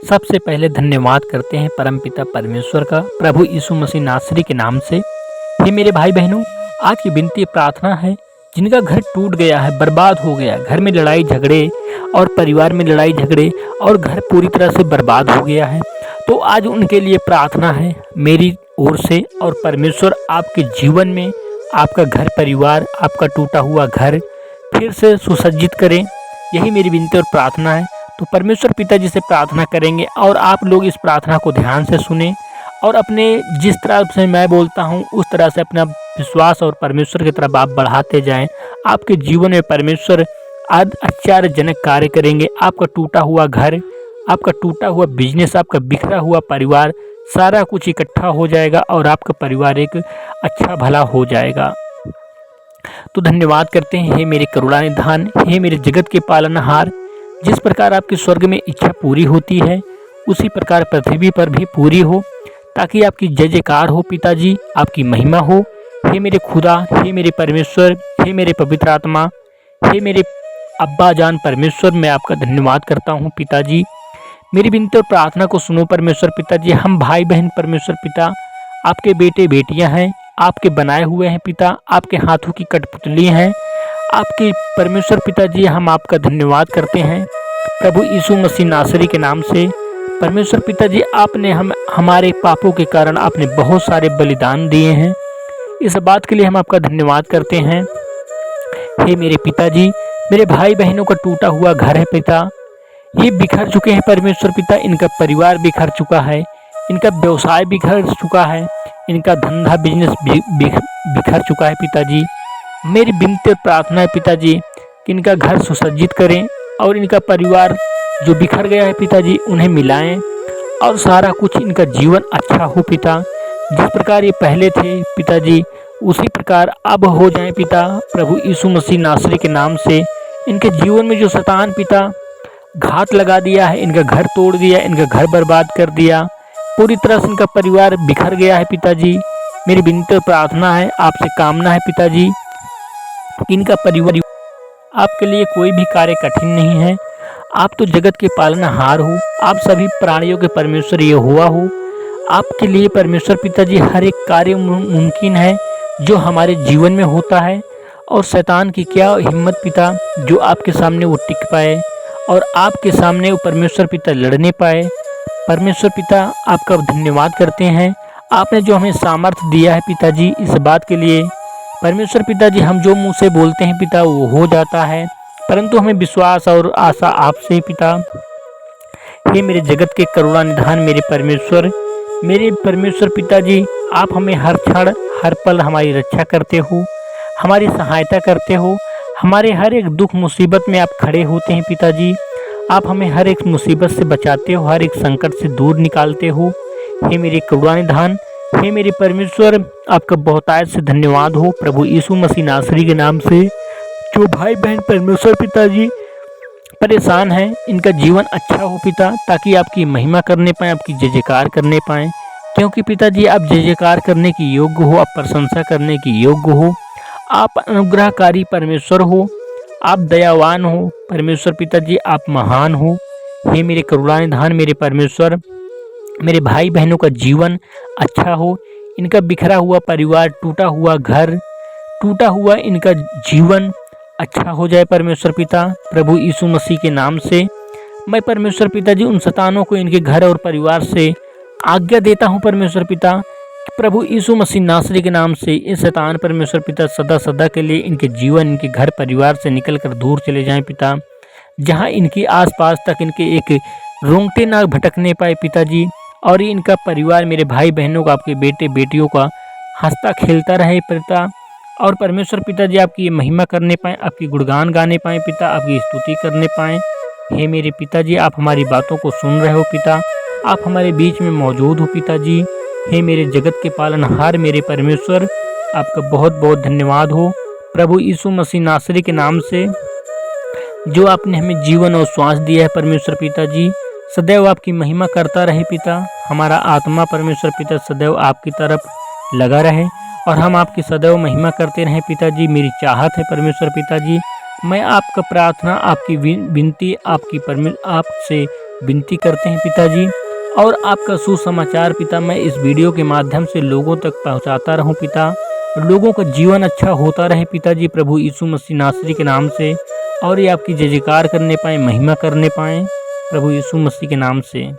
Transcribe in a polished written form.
सबसे पहले धन्यवाद करते हैं परमपिता परमेश्वर का, प्रभु यीशु मसीह नासरी के नाम से। हे मेरे भाई बहनों, आज की विनती प्रार्थना है, जिनका घर टूट गया है, बर्बाद हो गया, घर में लड़ाई झगड़े और परिवार में लड़ाई झगड़े और घर पूरी तरह से बर्बाद हो गया है, तो आज उनके लिए प्रार्थना है मेरी ओर से। और परमेश्वर आपके जीवन में आपका घर परिवार, आपका टूटा हुआ घर फिर से सुसज्जित करें, यही मेरी विनती और प्रार्थना है। तो परमेश्वर पिताजी से प्रार्थना करेंगे और आप लोग इस प्रार्थना को ध्यान से सुने और अपने जिस तरह से मैं बोलता हूँ उस तरह से अपना विश्वास और परमेश्वर की तरफ आप बढ़ाते जाएं। आपके जीवन में परमेश्वर आश्चर्यजनक कार्य करेंगे। आपका टूटा हुआ घर, आपका टूटा हुआ बिजनेस, आपका बिखरा हुआ परिवार, सारा कुछ इकट्ठा हो जाएगा और आपका परिवार एक अच्छा भला हो जाएगा। तो धन्यवाद करते हैं हे मेरे करुणानिधान, हे मेरे जगत के पालनहार। जिस प्रकार आपके स्वर्ग में इच्छा पूरी होती है उसी प्रकार पृथ्वी पर भी पूरी हो, ताकि आपकी जय जयकार हो पिताजी, आपकी महिमा हो। हे मेरे खुदा, हे मेरे परमेश्वर, हे मेरे पवित्र आत्मा, हे मेरे अब्बा जान परमेश्वर, मैं आपका धन्यवाद करता हूँ पिताजी। मेरी विनती और प्रार्थना को सुनो परमेश्वर पिताजी। हम भाई बहन परमेश्वर पिता आपके बेटे बेटियां हैं, आपके बनाए हुए हैं पिता, आपके हाथों की कठपुतली हैं आपके परमेश्वर पिताजी। हम आपका धन्यवाद करते हैं प्रभु यीशु मसीह नासरी के नाम से। परमेश्वर पिताजी, आपने हमारे पापों के कारण आपने बहुत सारे बलिदान दिए हैं, इस बात के लिए हम आपका धन्यवाद करते हैं। हे मेरे पिताजी, मेरे भाई बहनों का टूटा हुआ घर है पिता, ये बिखर चुके हैं परमेश्वर पिता, इनका परिवार बिखर चुका है, इनका व्यवसाय बिखर चुका है, इनका धंधा बिजनेस बिखर चुका है पिताजी। मेरी विनती और प्रार्थना है पिताजी कि इनका घर सुसज्जित करें और इनका परिवार जो बिखर गया है पिताजी उन्हें मिलाएं और सारा कुछ इनका जीवन अच्छा हो पिता। जिस प्रकार ये पहले थे पिताजी उसी प्रकार अब हो जाए पिता, प्रभु यीशु मसीह नासरी के नाम से। इनके जीवन में जो शैतान पिता घात लगा दिया है, इनका घर तोड़ दिया, इनका घर बर्बाद कर दिया, पूरी तरह से इनका परिवार बिखर गया है पिताजी। मेरी विनती और प्रार्थना है, आपसे कामना है पिताजी, इनका परिवार, आपके लिए कोई भी कार्य कठिन नहीं है। आप तो जगत के पालनहार हो, आप सभी प्राणियों के परमेश्वर यहोवा हो। आपके लिए परमेश्वर पिताजी हर एक कार्य मुमकिन है जो हमारे जीवन में होता है, और शैतान की क्या हिम्मत पिता जो आपके सामने वो टिक पाए और आपके सामने वो परमेश्वर पिता लड़ने पाए। परमेश्वर पिता, आपका धन्यवाद करते हैं, आपने जो हमें सामर्थ्य दिया है पिताजी, इस बात के लिए परमेश्वर पिताजी। हम जो मुंह से बोलते हैं पिता वो हो जाता है, परंतु हमें विश्वास और आशा आपसे पिता। हे मेरे जगत के करुणा निधान मेरे परमेश्वर पिताजी, आप हमें हर क्षण हर पल हमारी रक्षा करते हो, हमारी सहायता करते हो, हमारे हर एक दुख मुसीबत में आप खड़े होते हैं पिताजी। आप हमें हर एक मुसीबत से बचाते हो, हर एक संकट से दूर निकालते हो। हे मेरे करुणा निधान, हे मेरे परमेश्वर, आपका बहुतायत से धन्यवाद हो प्रभु यीशु मसीह नासरी के नाम से। जो भाई बहन परमेश्वर पिताजी परेशान हैं, इनका जीवन अच्छा हो पिता, ताकि आपकी महिमा करने पाएँ, आपकी जय जयकार करने पाएँ, क्योंकि पिताजी आप जय जयकार करने की योग्य हो, आप प्रशंसा करने की योग्य हो, आप अनुग्रहकारी परमेश्वर हो, आप दयावान हो परमेश्वर पिताजी, आप महान हो। हे मेरे करुणानिधान मेरे परमेश्वर, मेरे भाई बहनों का जीवन अच्छा हो, इनका बिखरा हुआ परिवार, टूटा हुआ घर, टूटा हुआ इनका जीवन अच्छा हो जाए परमेश्वर पिता, प्रभु यीशु मसीह के नाम से। मैं परमेश्वर पिताजी उन शैतानों को इनके घर और परिवार से आज्ञा देता हूँ परमेश्वर पिता, प्रभु यीशु मसीह नासरी के नाम से। इस शैतान परमेश्वर पिता सदा सदा के लिए इनके जीवन, इनके घर परिवार से निकलकर दूर चले जाएं पिता, जहां इनकी आसपास तक इनके एक रोंगटे ना भटकने पाए पिताजी, और इनका परिवार, मेरे भाई बहनों का, आपके बेटे बेटियों का हंसता खेलता रहे पिता। और परमेश्वर पिताजी आपकी ये महिमा करने पाएँ, आपकी गुणगान गाने पाएँ पिता, आपकी स्तुति करने पाएँ। हे मेरे पिताजी, आप हमारी बातों को सुन रहे हो पिता, आप हमारे बीच में मौजूद हो पिताजी। हे मेरे जगत के पालनहार मेरे परमेश्वर, आपका बहुत बहुत धन्यवाद हो प्रभु यीशु मसीह नासरी के नाम से, जो आपने हमें जीवन और श्वास दिया है परमेश्वर पिताजी। सदैव आपकी महिमा करता रहे पिता, हमारा आत्मा परमेश्वर पिता सदैव आपकी तरफ लगा रहे और हम आपकी सदैव महिमा करते रहें पिताजी। मेरी चाहत है परमेश्वर पिताजी, मैं आपका प्रार्थना, आपकी विनती, आपसे विनती करते हैं पिताजी। और आपका सुसमाचार पिता मैं इस वीडियो के माध्यम से लोगों तक पहुंचाता रहूं पिता, और लोगों का जीवन अच्छा होता रहे पिताजी, प्रभु यीशु मसीह नासरी के नाम से। और ये आपकी जय जयकार करने पाएँ, महिमा करने पाएँ, प्रभु यीशु मसीह के नाम से।